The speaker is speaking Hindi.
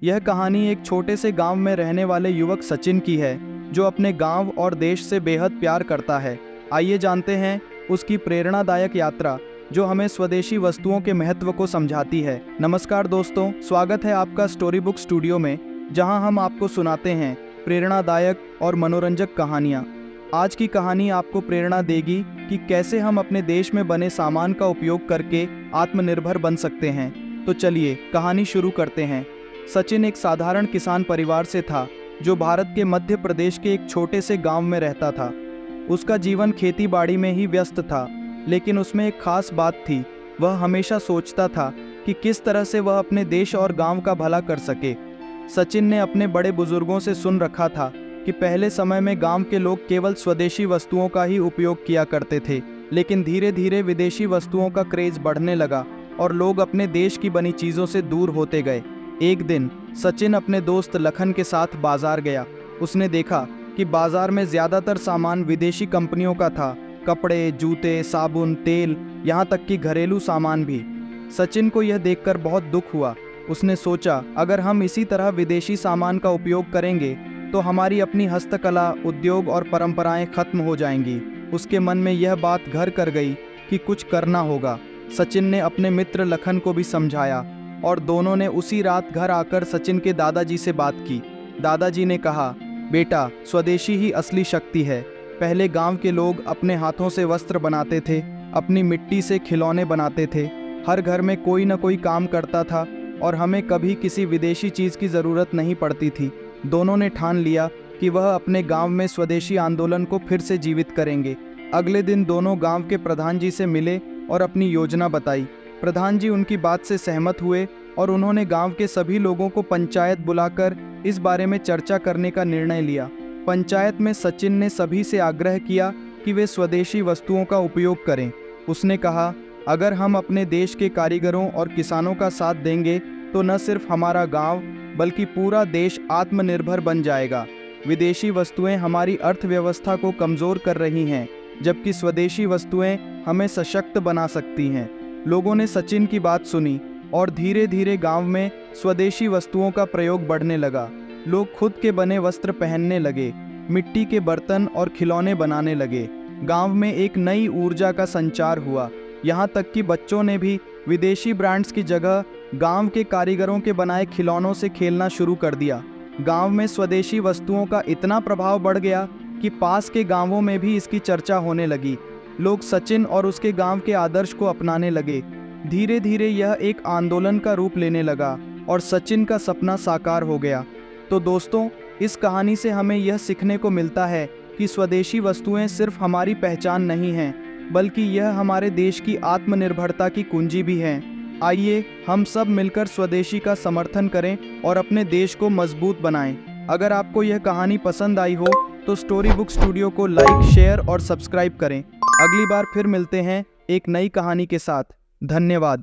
यह कहानी एक छोटे से गांव में रहने वाले युवक सचिन की है, जो अपने गांव और देश से बेहद प्यार करता है। आइए जानते हैं उसकी प्रेरणादायक यात्रा, जो हमें स्वदेशी वस्तुओं के महत्व को समझाती है। नमस्कार दोस्तों, स्वागत है आपका स्टोरी बुक स्टूडियो में, जहां हम आपको सुनाते हैं प्रेरणादायक और मनोरंजक कहानियां। आज की कहानी आपको प्रेरणा देगी कि कैसे हम अपने देश में बने सामान का उपयोग करके आत्मनिर्भर बन सकते हैं। तो चलिए कहानी शुरू करते हैं। सचिन एक साधारण किसान परिवार से था, जो भारत के मध्य प्रदेश के एक छोटे से गांव में रहता था। उसका जीवन खेती बाड़ी में ही व्यस्त था, लेकिन उसमें एक खास बात थी। वह हमेशा सोचता था कि किस तरह से वह अपने देश और गांव का भला कर सके। सचिन ने अपने बड़े बुजुर्गों से सुन रखा था कि पहले समय में गांव के लोग केवल स्वदेशी वस्तुओं का ही उपयोग किया करते थे, लेकिन धीरे धीरे विदेशी वस्तुओं का क्रेज बढ़ने लगा और लोग अपने देश की बनी चीज़ों से दूर होते गए। एक दिन सचिन अपने दोस्त लखन के साथ बाजार गया। उसने देखा कि बाजार में ज़्यादातर सामान विदेशी कंपनियों का था। कपड़े, जूते, साबुन, तेल, यहाँ तक कि घरेलू सामान भी। सचिन को यह देखकर बहुत दुख हुआ। उसने सोचा, अगर हम इसी तरह विदेशी सामान का उपयोग करेंगे तो हमारी अपनी हस्तकला, उद्योग और परंपराएं खत्म हो जाएंगी। उसके मन में यह बात घर कर गई कि कुछ करना होगा। सचिन ने अपने मित्र लखन को भी समझाया और दोनों ने उसी रात घर आकर सचिन के दादाजी से बात की। दादाजी ने कहा, बेटा, स्वदेशी ही असली शक्ति है। पहले गांव के लोग अपने हाथों से वस्त्र बनाते थे, अपनी मिट्टी से खिलौने बनाते थे। हर घर में कोई न कोई काम करता था और हमें कभी किसी विदेशी चीज़ की ज़रूरत नहीं पड़ती थी। दोनों ने ठान लिया कि वह अपने गांव में स्वदेशी आंदोलन को फिर से जीवित करेंगे। अगले दिन दोनों गांव के प्रधान जी से मिले और अपनी योजना बताई। प्रधान जी उनकी बात से सहमत हुए और उन्होंने गांव के सभी लोगों को पंचायत बुलाकर इस बारे में चर्चा करने का निर्णय लिया। पंचायत में सचिन ने सभी से आग्रह किया कि वे स्वदेशी वस्तुओं का उपयोग करें। उसने कहा, अगर हम अपने देश के कारीगरों और किसानों का साथ देंगे तो न सिर्फ हमारा गांव बल्कि पूरा देश आत्मनिर्भर बन जाएगा। विदेशी वस्तुएं हमारी अर्थव्यवस्था को कमज़ोर कर रही हैं, जबकि स्वदेशी वस्तुएं हमें सशक्त बना सकती हैं। लोगों ने सचिन की बात सुनी और धीरे धीरे गांव में स्वदेशी वस्तुओं का प्रयोग बढ़ने लगा। लोग खुद के बने वस्त्र पहनने लगे, मिट्टी के बर्तन और खिलौने बनाने लगे। गांव में एक नई ऊर्जा का संचार हुआ। यहाँ तक कि बच्चों ने भी विदेशी ब्रांड्स की जगह गांव के कारीगरों के बनाए खिलौनों से खेलना शुरू कर दिया। गांव में स्वदेशी वस्तुओं का इतना प्रभाव बढ़ गया कि पास के गांवों में भी इसकी चर्चा होने लगी। लोग सचिन और उसके गांव के आदर्श को अपनाने लगे। धीरे धीरे यह एक आंदोलन का रूप लेने लगा और सचिन का सपना साकार हो गया। तो दोस्तों, इस कहानी से हमें यह सीखने को मिलता है कि स्वदेशी वस्तुएं सिर्फ हमारी पहचान नहीं हैं, बल्कि यह हमारे देश की आत्मनिर्भरता की कुंजी भी हैं। आइए हम सब मिलकर स्वदेशी का समर्थन करें और अपने देश को मजबूत बनाएं। अगर आपको यह कहानी पसंद आई हो तो स्टोरी बुक स्टूडियो को लाइक, शेयर और सब्सक्राइब करें। अगली बार फिर मिलते हैं एक नई कहानी के साथ। धन्यवाद।